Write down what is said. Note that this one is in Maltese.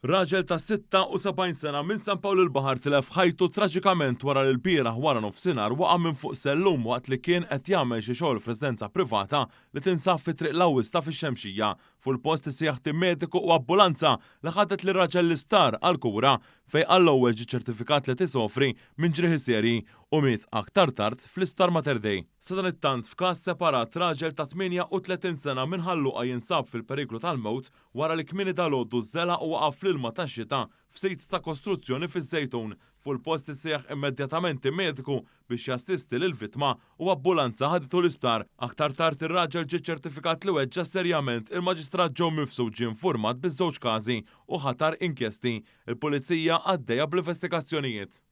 Raġel ta' 76 sena minn San Pawl il-Baħar tilef ħajtu traġikament wara l-bieraħ wara nofsinhar waqa' minn fuq sellum waqt li kien qed jagħmel xi xogħol f'residenza privata li tinsab fi triq l-Awwista fix-Xemxija. Fuq il-post issejjaħ tim mediku u ambulanza li ħadet lir raġel l-isptar għal kura fejn għall-ewwel ġie ċertifikat li tisofri minn ġrieħ serji u miet aktar tard fl-Isptar Mater Dei. Sa dan it-tant f'każ separat raġel ta' 38 sena minn ħalluqa jinsab fil-periklu tal-mewt wara li kmieni dalgħodu żela u waqa' fl-ilma tax-xita f'sejt ta' kostruzzjoni fiż-Żejtun. Fuq il-post issejjaħ immedjatament mediku biex jassisti lill-vittma u ambulanza ħaditu l-isptar. Aktar tard ir-raġel ġie ċertifikat li weġġa' serjament. Il-Maġistrat Joe Mifsud ġie infurmat biż-żewġ każi u ħatar inkjesti. Il-Pulizija għaddejja bl-investigazzjonijiet.